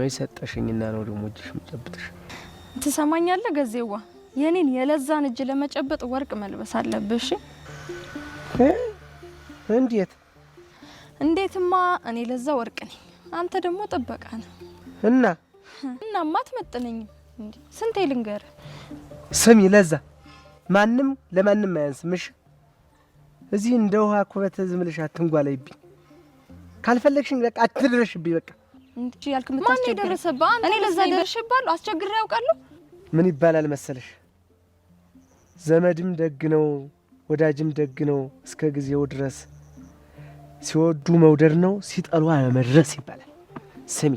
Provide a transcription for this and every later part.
ወይ ሰጠሽኝና ነው ደግሞ እጅሽ መጨብጥሽ ትሰማኛለህ ገዜዋ የኔን የለዛን እጅ ለመጨበጥ ወርቅ መልበስ አለብሽ እንዴትማ እኔ ለዛ ወርቅ ነኝ አንተ ደግሞ ጥበቃ ነህ እናማ አትመጥነኝም እንዴ ስንቴ ልንገር ስሚ ለዛ ማንንም ለማንንም አያንስምሽ እዚህ እንደው አኩበት ዝምልሽ አትንጓለይብኝ ካልፈለግሽኝ በቃ አትድረሽብኝ በቃ እንዴ ያልክ ማን ይደረሰባ እኔ ለዛ ደርሽባለሁ አስቸግሬ ያውቃለሁ ምን ይባላል መሰለሽ ዘመድም ደግ ነው ወዳጅም ደግ ነው እስከ ጊዜው ድረስ ሲወዱ መውደድ ነው ሲጠሉ አለመድረስ ይባላል ስሚ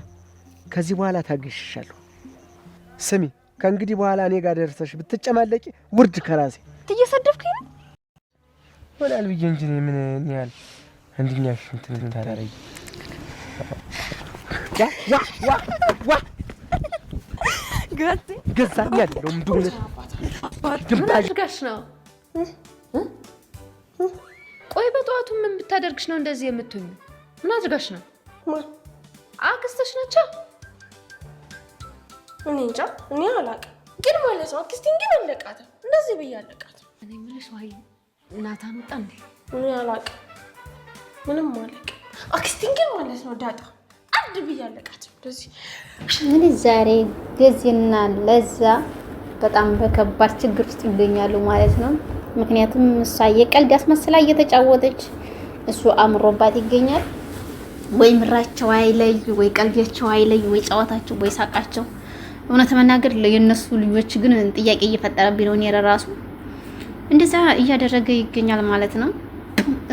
ከዚህ በኋላ ታገሽሻለሁ ስሚ ከእንግዲህ በኋላ እኔ ጋር ደርሰሽ ብትጨማለቂ ውርድ ከራሴ ትየሰደብከኝ ነው ወላል ብዬ እንጂ ምን ያህል እንድኛሽ እንትን ታዳረይ ዋ ገዛኝ ያለው ምንድነው ድምጣሽ ነው ቆይ በጧቱ ምን ብታደርግሽ ነው እንደዚህ የምትሆኚ ምን አድርጋሽ ነው አክስትሽ ነች እኔ እንጃ እኔ አላውቅም ግን ማለት ነው አክስቴን ግን አለቃት እንደዚህ ብያለቃት እኔ ምንሽ ወይ ናታን ወጣ እንዴ እኔ አላውቅም ምንም አላውቅም አክስቴን ግን ማለት ነው ዳጣ አንድ ብያለቃት እንደዚህ ምን ዛሬ ገዜና ለዛ በጣም በከባድ ችግር ውስጥ ይገኛሉ ማለት ነው ምክንያቱም እሷ የቀልድ አስመስላ እየተጫወተች እሱ አምሮባት ይገኛል ወይ ምራቸው አይለይ ወይ ቀልጃቸው አይለይ ወይ ጫዋታቸው ወይ ሳቃቸው እውነት መናገር ለየነሱ ልጆች ግን ጥያቄ እየፈጠረብኝ ነው የራሱ እንደዛ እያደረገ ይገኛል ማለት ነው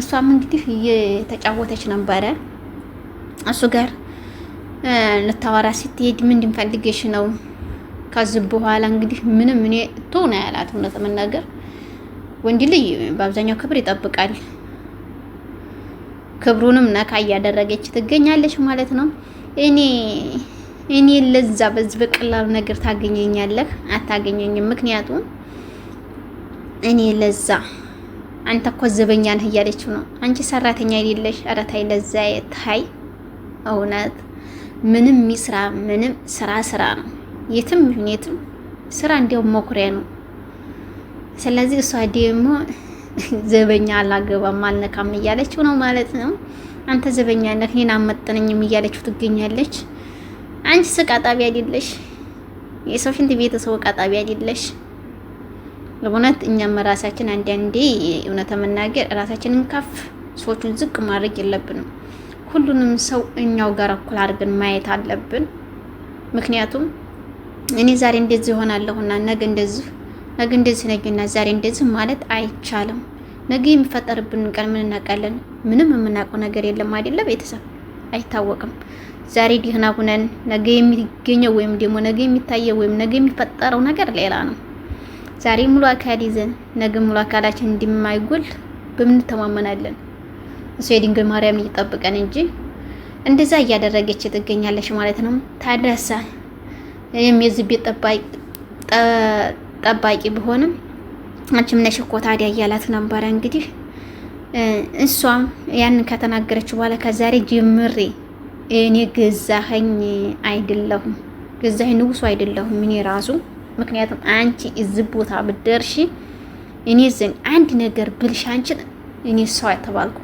እሷም እንግዲህ እየተጫወተች ነበረ እሱ ጋር ለታወራ ስትሄድ ምን እንደምፈልገሽ ነው ከዚህ በኋላ እንግዲህ ምንም እኔ ቶና ያላት እውነት መናገር ወንድ ልጅ በአብዛኛው ክብር ይጠብቃል ክብሩንም ነካ ያደረገች ትገኛለች ማለት ነው እኔ ለዛ በዚህ በቀላሉ ነገር ታገኘኛለህ አታገኘኝም ምክንያቱም እኔ ለዛ አንተ እኮ ዘበኛ ነህ እያለችው ነው አንቺ ሰራተኛ አይደለሽ ኧረ ታይ ለዛ ታይ እውነት ምንም ይስራ ምንም ስራ ነው የትም ይሁን ስራ እንዲያው መኩሪያ ነው ስለዚህ እሷ ደግሞ ዘበኛ አላገባም አልነካም እያለችው ነው ማለት ነው አንተ ዘበኛ ነህ እኔን አመጣነኝም እያለችው ትገኛለች አንቺ ስቃጣቢ አይደለሽ የሰው ሽንት ቤተሰብ ቃጣቢ አይደለሽ ለእውነት እኛም ራሳችን አንዳንዴ እውነት መናገር ራሳችንን ከፍ ሰዎችን ዝቅ ማድረግ የለብንም ሁሉንም ሰው እኛው ጋር እኩል አድርገን ማየት አለብን ምክንያቱም እኔ ዛሬ እንደዚህ ሆናለሁና ነገ እንደዚህ ነገና ዛሬ እንደዚህ ማለት አይቻልም ነገ የሚፈጠርብን ቀን ምን እናውቃለን ምንም የምናውቀው ነገር የለም አይደለ ቤተሰብ አይታወቅም ዛሬ ዲህና ሆነን ነገ የሚገኘው ወይም ደግሞ ነገ የሚታየው ወይም ነገ የሚፈጠረው ነገር ሌላ ነው ዛሬ ሙሉ አካል ይዘን ነገ ሙሉ አካላችን እንደማይጎል በምን ተማመናለን እሱ የድንግል ማርያም ይጠብቀን እንጂ እንደዛ እያደረገች ትገኛለች ማለት ነው ታደሳ የዚህ ቤት ጠባቂ ቢሆንም አንቺም ነሽ እኮ ታዲያ እያላት ነበር እንግዲህ እሷም ያን ከተናገረች በኋላ ከዛሬ ጀምሬ እኔ ገዛኸኝ አይደለሁም ገዛኸኝ ንጉሱ አይደለሁም እኔ ራሱ ምክንያቱም አንቺ እዚህ ቦታ ብትደርሺ እኔ ዘን አንድ ነገር ብልሽ አንቺ እኔ ሰው ተባልኩ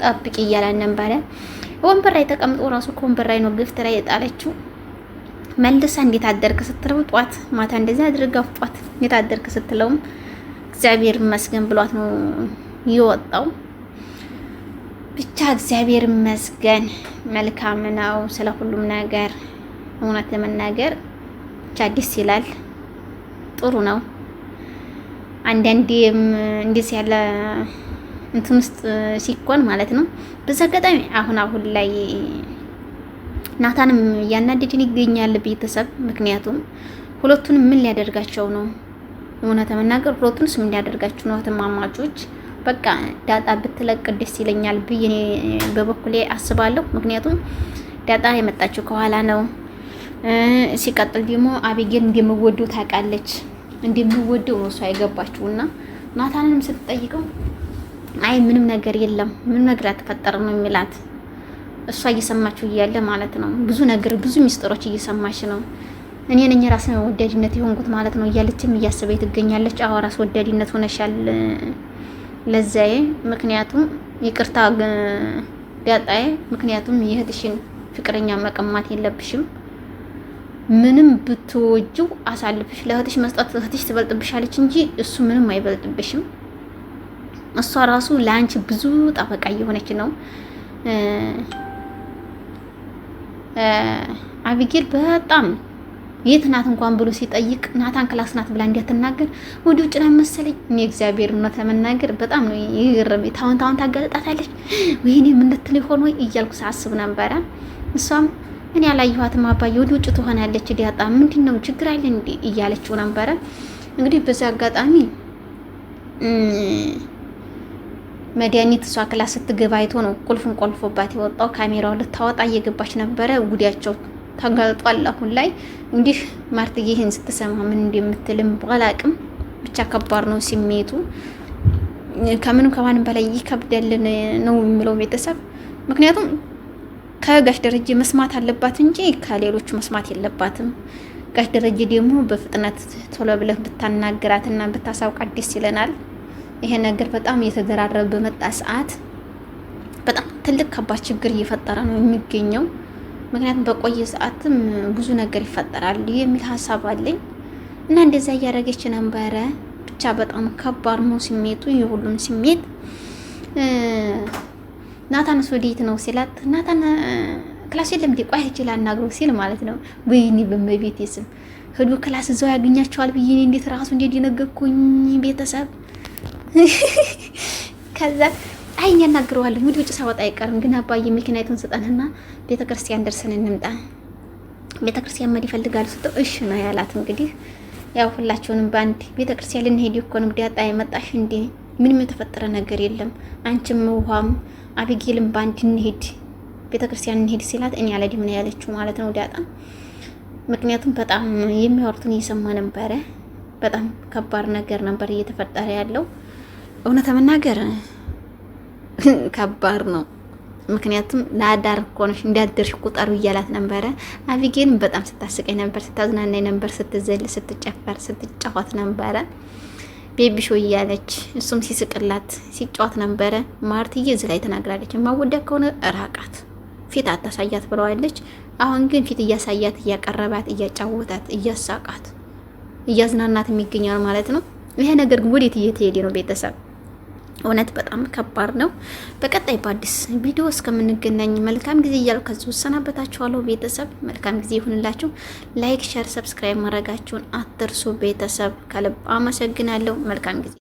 ጠብቂ እያላን ነበር ወንበር ላይ ተቀምጦ ራሱ ወንበር ላይ ነው ግፍት ላይ የጣለችው መልሳ እንዴት አደርክ ስትለው ጧት ማታ እንደዛ አድርጋው ጧት እንዴት አደርክ ስትለውም እግዚአብሔር ይመስገን ብሏት ነው ይወጣው ብቻ እግዚአብሔር ይመስገን መልካም ነው ስለ ሁሉም ነገር እውነት ለመናገር ብቻ ደስ ይላል ጥሩ ነው አንዳንዴም እንደዚህ ያለ እንትን ውስጥ ሲኮን ማለት ነው በዛ አጋጣሚ አሁን ላይ ናታንም ያናደድን ይገኛል ቤተሰብ ምክንያቱም ሁለቱንም ምን ሊያደርጋቸው ነው እውነት ለመናገር ሁለቱንስ ምን ሊያደርጋቸው ነው ተማማቾች በቃ ዳጣ ብትለቅ ደስ ይለኛል ብዬ በበኩሌ አስባለሁ ምክንያቱም ዳጣ የመጣችው ከኋላ ነው ሲቀጥል ደግሞ አቤጌል እንደምወደው ታውቃለች እንደምወደው ነው እሷ አይገባችውና ናታንንም ስትጠይቀው አይ ምንም ነገር የለም ምንም ነገር አትፈጠር ነው የሚላት እሷ እየሰማችው እያለ ማለት ነው ብዙ ነገር ብዙ ሚስጥሮች እየሰማች ነው። እኔ ነኝ ራስ ወዳድነት የሆንኩት ማለት ነው እያለችም እያሰበች ትገኛለች። አዎ ራስ ወዳድነት ሆነሻል ለዛዬ፣ ምክንያቱም ይቅርታ ዳጣዬ፣ ምክንያቱም የእህትሽን ፍቅረኛ መቀማት የለብሽም። ምንም ብትወጂው አሳልፍሽ ለእህትሽ መስጠት እህትሽ ትበልጥብሻለች እንጂ እሱ ምንም አይበልጥብሽም። እሷ ራሱ ለአንቺ ብዙ ጠበቃ እየሆነች ነው። አቢጌል በጣም የት ናት እንኳን ብሎ ሲጠይቅ ናታን ክላስ ናት ብላ እንዲያትናገር ወደ ውጭ ላይ መሰለኝ። እኔ እግዚአብሔር እውነት ለመናገር በጣም ነው ይገርም። ታውን ታጋለጣታለች ወይኔ ምን ልትል ይሆን ወይ እያልኩ ሳስብ ነበረ። እሷም እኔ ያላየኋትም አባዬ ወደ ውጭ ትሆናለች ዲያጣ ምንድነው ችግር አለ እንዴ እያለችው ነበረ። እንግዲህ በዚህ አጋጣሚ መድኃኒት እሷ ክላስ ስትገባ አይቶ ነው ቁልፉን ቆልፎባት የወጣው። ካሜራውን ልታወጣ እየገባች ነበረ። ጉዳያቸው ተጋልጧል። አሁን ላይ እንግዲህ ማርትዬ ይህን ስትሰማ ምን እንደምትልም ባላቅም ብቻ ከባድ ነው ስሜቱ። ከምንም ከማንም በላይ ይከብዳል ነው የሚለው ቤተሰብ። ምክንያቱም ከጋሽ ደረጀ መስማት አለባት እንጂ ከሌሎቹ መስማት የለባትም። ጋሽ ደረጀ ደግሞ በፍጥነት ቶሎ ብለህ ብታናግራትና ብታሳውቃት ደስ ይለናል። ይሄ ነገር በጣም እየተደራረበ በመጣ ሰዓት በጣም ትልቅ ከባድ ችግር እየፈጠረ ነው የሚገኘው። ምክንያቱም በቆየ ሰዓትም ብዙ ነገር ይፈጠራል የሚል ሀሳብ አለኝ እና እንደዛ እያደረገች ነበረ። ብቻ በጣም ከባድ ነው ስሜቱ፣ የሁሉም ስሜት። ናታን ወዴት ነው ሲላት፣ ናታን ክላስ የለም እንዴ ቆይ ሄጄ ላናግረው ሲል ማለት ነው። ወይኔ በመቤቴ ስም ሄዶ ክላስ እዛው ያገኛቸዋል ብዬ እንዴት ራሱ እንደደነገኩኝ ቤተሰብ። ከዛ አይኛ እናግረዋለሁ ወደ ውጭ ሳወጣ አይቀርም፣ ግን አባዬ መኪናይቱን ስጠንና ቤተክርስቲያን ደርሰን እንምጣ፣ ቤተክርስቲያን መድ ይፈልጋል ስትል እሺ ነው ያላት። እንግዲህ ያው ሁላችሁንም በአንድ ቤተክርስቲያን ልንሄድ እኮ ነው ዳጣ የመጣሽ እንዴ? ምንም የተፈጠረ ነገር የለም፣ አንቺም ውሃም አቢጌልም በአንድ እንሄድ ቤተክርስቲያን እንሄድ ሲላት እኔ ያለዲ ምን ያለችው ማለት ነው ዳጣ። ምክንያቱም በጣም የሚያወርቱን እየሰማ ነበረ። በጣም ከባድ ነገር ነበር እየተፈጠረ ያለው። እውነት ለመናገር ከባድ ነው። ምክንያቱም ለአዳር እኮ ነሽ እንዳደርሽ ቁጠሩ እያላት ነበረ። አቢጌልም በጣም ስታስቀኝ ነበር፣ ስታዝናናኝ ነበር፣ ስትዘል፣ ስትጨፈር፣ ስትጫወት ነበረ ቤቢሾ እያለች እሱም ሲስቅላት ሲጫወት ነበረ። ማርትዬ እዚህ ላይ ተናግራለች፣ የማወዳ ከሆነ ራቃት፣ ፊት አታሳያት ብለዋለች። አሁን ግን ፊት እያሳያት፣ እያቀረባት፣ እያጫወታት፣ እያሳቃት፣ እያዝናናት የሚገኛል ማለት ነው። ይሄ ነገር ግን ወዴት እየተሄደ ነው ቤተሰብ? እውነት በጣም ከባድ ነው። በቀጣይ በአዲስ ቪዲዮ እስከምንገናኝ መልካም ጊዜ እያልኩ ከዚህ ወሰናበታችኋለሁ ቤተሰብ። መልካም ጊዜ ይሁንላችሁ። ላይክ፣ ሼር፣ ሰብስክራይብ ማድረጋችሁን አትርሱ ቤተሰብ። ከልብ አመሰግናለሁ። መልካም ጊዜ